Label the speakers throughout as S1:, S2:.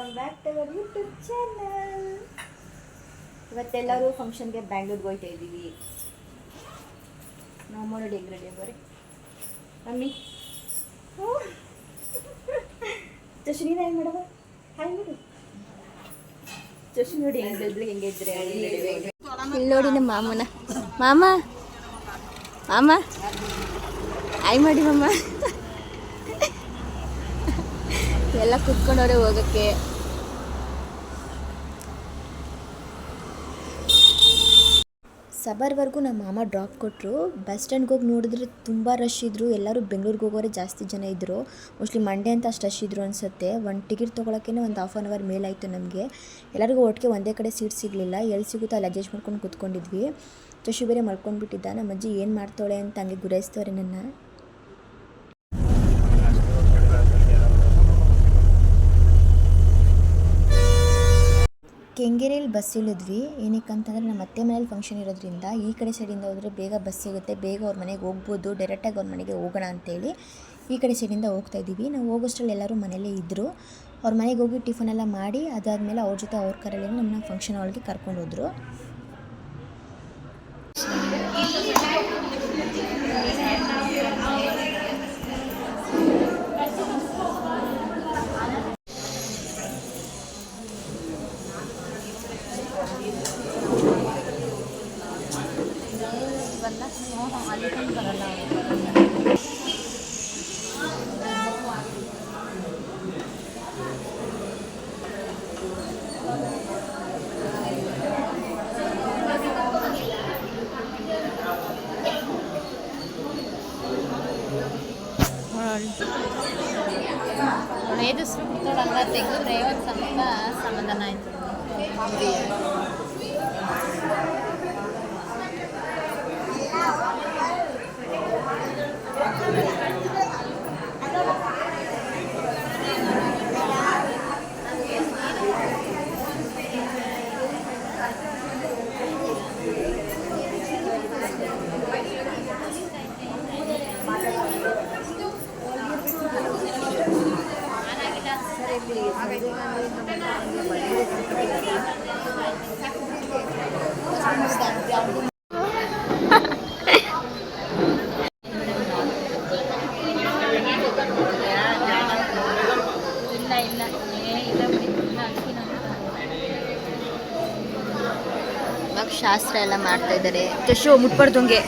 S1: Welcome back to our YouTube channel. ಇವತ್ತೆಲ್ಲರೂ ಫಂಕ್ಷನ್ಗೆ ಬ್ಯಾಂಗ್ಳೂರ್ಗೆ ಹೋಗ್ತಾ ಇದ್ದೀವಿ. ನಾವು ನೋಡಿ ಹೆಂಗ್ ರೆಡಿ ಬರೀ ಮಮ್ಮಿ ಜಶ್ನಿನ ಹೆಂಗೆ ಮೇಡಮ್ ಹಾಯ್ ಮೇಡಮ್ ಜಶ್ನಿ ನೋಡಿ ಹೆಂಗೆ ಇದ್ರೆ ಇಲ್ಲಿ ನೋಡಿ ನಮ್ಮ ಮಾಮನ ಮಾಮ ಮಾಮ ಹಾಯ್ ಮಾಡಿ ಮಮ್ಮ ಎಲ್ಲ ಕುತ್ಕೊಂಡವ್ರೆ ಹೋಗೋಕ್ಕೆ. ಸಬರ್ವರೆಗೂ ನಮ್ಮ ಮಾಮ ಡ್ರಾಪ್ ಕೊಟ್ಟರು. ಬಸ್ ಸ್ಟ್ಯಾಂಡ್ಗೆ ಹೋಗಿ ನೋಡಿದ್ರೆ ತುಂಬ ರಶ್ ಇದ್ದರು. ಎಲ್ಲರೂ ಬೆಂಗಳೂರಿಗೆ ಹೋಗೋರೆ ಜಾಸ್ತಿ ಜನ ಇದ್ದರು. ಮೋಸ್ಟ್ಲಿ ಮಂಡೇ ಅಂತ ಅಷ್ಟು ರಶ್ ಇದ್ದರು ಅನಿಸುತ್ತೆ. ಒಂದು ಟಿಕೆಟ್ ತೊಗೊಳಕ್ಕೇ ಒಂದು ಹಾಫ್ ಆನ್ ಅವರ್ ಮೇಲಾಯಿತು ನಮಗೆ. ಎಲ್ಲರಿಗೂ ಒಟ್ಟಿಗೆ ಒಂದೇ ಕಡೆ ಸೀಟ್ ಸಿಗಲಿಲ್ಲ. ಎಲ್ಲಿ ಸಿಗುತ್ತೋ ಅಲ್ಲಿ ಅಡ್ಜಸ್ಟ್ ಮಾಡ್ಕೊಂಡು ಕೂತ್ಕೊಂಡಿದ್ವಿ. ಜಶು ಬೇರೆ ಮಲ್ಕೊಂಡ್ಬಿಟ್ಟಿದ್ದ. ನಮ್ಮ ಅಜ್ಜಿ ಏನು ಮಾಡ್ತಾಳೆ ಅಂತ ಹಂಗೆ ಗುರಾಯಿಸ್ತವ್ರೆ ನನ್ನ. ಕೆಂಗೇರಿಯಲ್ಲಿ ಬಸ್ ಇಳಿದ್ವಿ. ಏನಕ್ಕಂತಂದರೆ ನಮ್ಮ ಅತ್ತೆ ಮನೇಲಿ ಫಂಕ್ಷನ್ ಇರೋದ್ರಿಂದ ಈ ಕಡೆ ಸೈಡಿಂದ ಹೋದರೆ ಬೇಗ ಬಸ್ ಸಿಗುತ್ತೆ, ಬೇಗ ಅವ್ರ ಮನೆಗೆ ಹೋಗ್ಬೋದು, ಡೈರೆಕ್ಟಾಗಿ ಅವ್ರ ಮನೆಗೆ ಹೋಗೋಣ ಅಂತೇಳಿ ಈ ಕಡೆ ಸೈಡಿಂದ ಹೋಗ್ತಾ ಇದ್ದೀವಿ. ನಾವು ಹೋಗೋಷ್ಟರಲ್ಲಿ ಎಲ್ಲರೂ ಮನೇಲೇ ಇದ್ದರು. ಅವ್ರ ಮನೆಗೆ ಹೋಗಿ ಟಿಫನ್ ಎಲ್ಲ ಮಾಡಿ ಅದಾದಮೇಲೆ ಅವ್ರ ಜೊತೆ ಅವ್ರ ಕಾರಲ್ಲಿ ನಮ್ಮನ್ನ ಫಂಕ್ಷನ್ ಹಾಲ್ಗೆ ಕರ್ಕೊಂಡು ಹೋದರು.
S2: ಎದುರು ಬಿಡ್ತಾಳಲ್ಲ ತೆಗೆದ್ರೆ ಒಂದು ಸ್ವಲ್ಪ ಸಮಾಧಾನ ಆಯಿತು.
S1: ಇವಾಗ ಶಾಸ್ತ್ರ ಎಲ್ಲ ಮಾಡ್ತಾ ಇದ್ದಾರೆ. ಜಶು ಮುಟ್ಬಾರ್ದಂಗೆ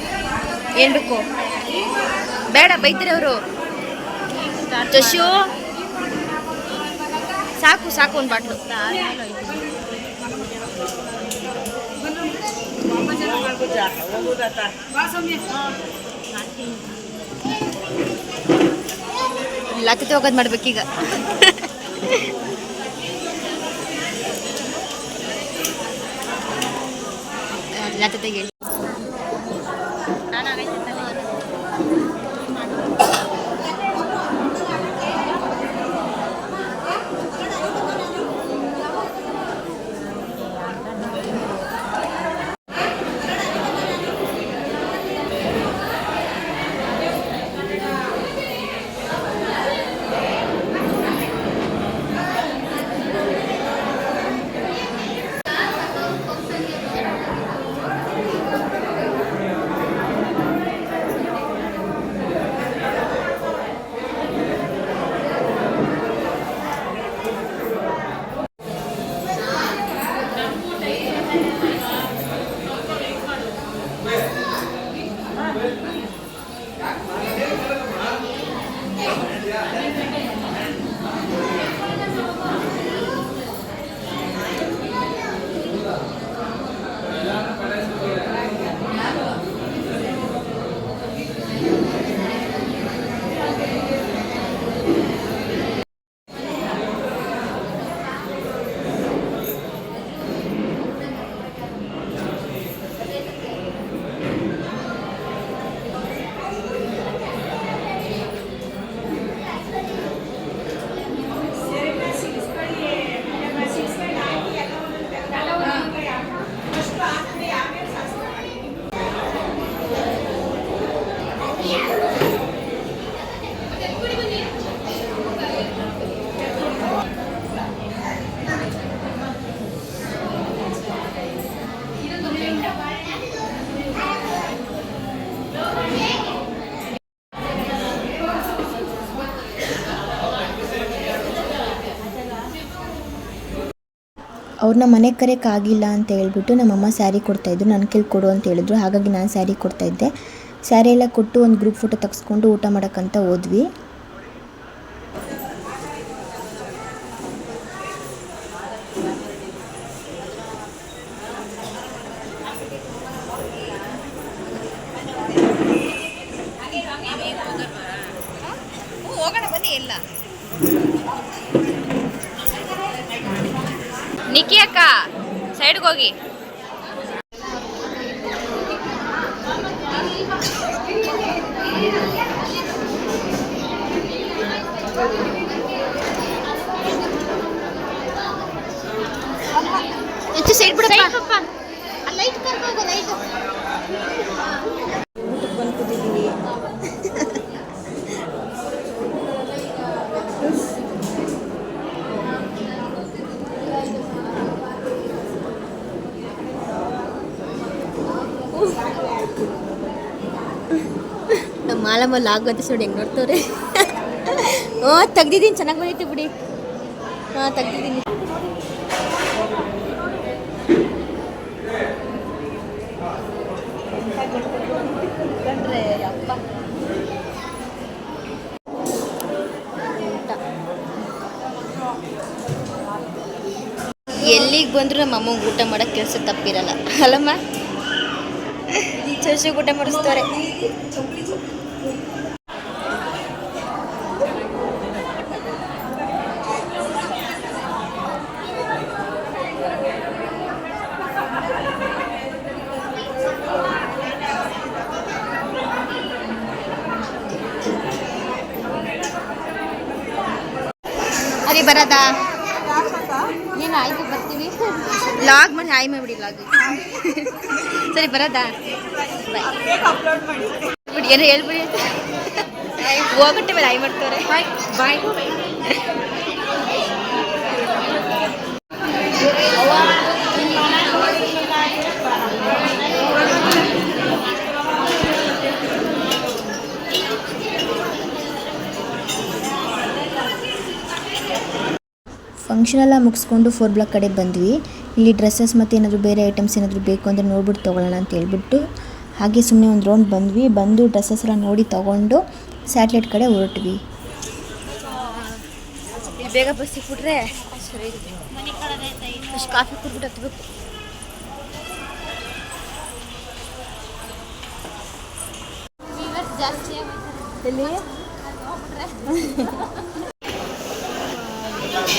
S1: ಏನು ಬೇಕು ಬೇಡ ಬೈತಾರೆ ಅವರು. ಜಶು ಸಾಕು ಸಾಕು ಒಂದು ಬಾಟ್ಲು. ಲತ್ತೆ ಹೋಗೋದು ಮಾಡ್ಬೇಕೀಗ. ಲತ್ತೆ ಹೇಳಿ ಅವ್ರನ್ನ ಮನೆಗೆ ಕರೆಯೋಕ್ಕಾಗಿಲ್ಲ ಅಂತ ಹೇಳ್ಬಿಟ್ಟು ನಮ್ಮಮ್ಮ ಸ್ಯಾರಿ ಕೊಡ್ತಾಯಿದ್ರು, ನನ್ನ ಕೈಲಿ ಕೊಡು ಅಂತ ಹೇಳಿದ್ರು. ಹಾಗಾಗಿ ನಾನು ಸ್ಯಾರಿ ಕೊಡ್ತಾಯಿದ್ದೆ. ಸ್ಯಾರಿ ಎಲ್ಲ ಕೊಟ್ಟು ಒಂದು ಗ್ರೂಪ್ ಫೋಟೋ ತೆಗೆಸ್ಕೊಂಡು ಊಟ ಮಾಡೋಕ್ಕಂತ ಹೋದ್ವಿ.
S2: ಹೋಗೋಣ ಬನ್ನಿ. ಎಲ್ಲ ನಿಕ್ಕಿ ಅಕ್ಕ ಸೈಡ್ಗೆ ಹೋಗಿ. ಹೆಚ್ಚು ಸೈಡ್ ಬಿಡಪ್ಪ. ಲೈಟ್ ಕರ್ಕೋಗು. ಲೈಟ್
S1: ಊಟಕ್ಕೆ ಬಂದು ಕೂತಿದ್ದೀವಿ. ನಮ್ಮ ಮಾಲಮ್ಮಲ್ಲಿ ಆಗೋದು ನೋಡಿ ಹೆಂಗೆ ನೋಡ್ತವ್ರೆ. ತೆಗ್ದಿದ್ದೀನಿ, ಚೆನ್ನಾಗಿ ಬಂದೈತೆ ಬಿಡಿ. ತೆಗ್ದಿದ್ದೀನಿ. ಎಲ್ಲಿಗೆ ಬಂದರೂ ನಮ್ಮ ಅಮ್ಮಂಗೆ ಊಟ ಮಾಡೋಕ್ಕೆ ಕೆಲಸ ತಪ್ಪಿರಲ್ಲ ಅಲ್ಲಮ್ಮ. ಚರ್ಚಿಗೆ ಊಟ ಮಾಡಿಸ್ತಾರೆ. ಅದೇ ಬರೋದಾ? ಏನು ಆಯ್ತು, ಬರ್ತೀವಿ. ಲಾಗ್ ಮಾಡಿ ಹಾಯ್ ಮಾಡಿಬಿಡಿ. ಲಾಗ್ ಸರಿ ಬರೋದಾ? ಬಿಡಿ, ಏನು ಹೇಳ್ಬಿಡಿ. ಹೋಗ್ಬಿಟ್ಟೆ ಮೇಲೆ ಹಾಯ್ ಮಾಡ್ತಾರೆ. ಬಾಯ್. ಫಂಕ್ಷನ್ ಎಲ್ಲ ಮುಗಿಸ್ಕೊಂಡು 4 ಬ್ಲಾಕ್ ಕಡೆ ಬಂದ್ವಿ. ಇಲ್ಲಿ ಡ್ರೆಸ್ಸಸ್ ಮತ್ತು ಏನಾದರೂ ಬೇರೆ ಐಟಮ್ಸ್ ಏನಾದರೂ ಬೇಕು ಅಂದರೆ ನೋಡ್ಬಿಟ್ಟು ತೊಗೊಳ್ಳೋಣ ಅಂತ ಹೇಳ್ಬಿಟ್ಟು ಹಾಗೆ ಸುಮ್ಮನೆ ಒಂದು ರೌಂಡ್ ಬಂದ್ವಿ. ಬಂದು ಡ್ರೆಸ್ಸಸ್ ಎಲ್ಲ ನೋಡಿ ತೊಗೊಂಡು ಸ್ಯಾಟ್ಲೈಟ್ ಕಡೆ ಹೊರಟ್ವಿ. ಇಲ್ಲಿ ಬೇಗ ಬಸ್ ಸಿಕ್ಬಿಟ್ರೆ ಸರಿ. ಅಷ್ಟು ಕಾಫಿ ಕುಡ್ಬಿಟ್ಟು ಹತ್ಬೇಕು.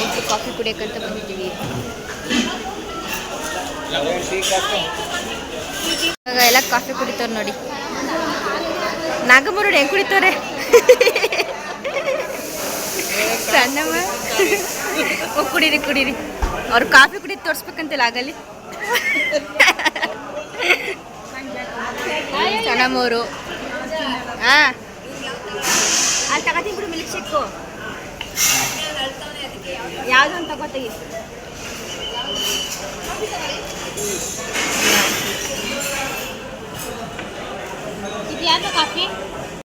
S1: ಎಲ್ಲಿ ಕಾಫಿ ಕುಡಿಯೋಕ್ಕಂತ ಬಂದಿದ್ದೀವಿ. ಇವಾಗ ಎಲ್ಲ ಕಾಫಿ ಕುಡಿತವ್ರು ನೋಡಿ. ನಾಗಮ್ಮರು ಹೆಂಗೆ ಕುಡಿತವ್ರೆ. ಸಣ್ಣಮ್ಮ ಕುಡೀರಿ. ಅವ್ರು ಕಾಫಿ ಕುಡಿದು ತೋರಿಸ್ಬೇಕಂತಲ್ಲ ಆಗಲಿ. ಸಣ್ಣಮ್ಮವರು ಅಲ್ಲಿ ತಗೋತೀನಿ ಬಿಡು ಮಿಲ್ಕ್ ಶೇಕು. ಯಾವುದು ಅಂತ ತಗೋತೀವಿ.
S2: ಇದು ಯಾವುದು ಕಾಫಿ?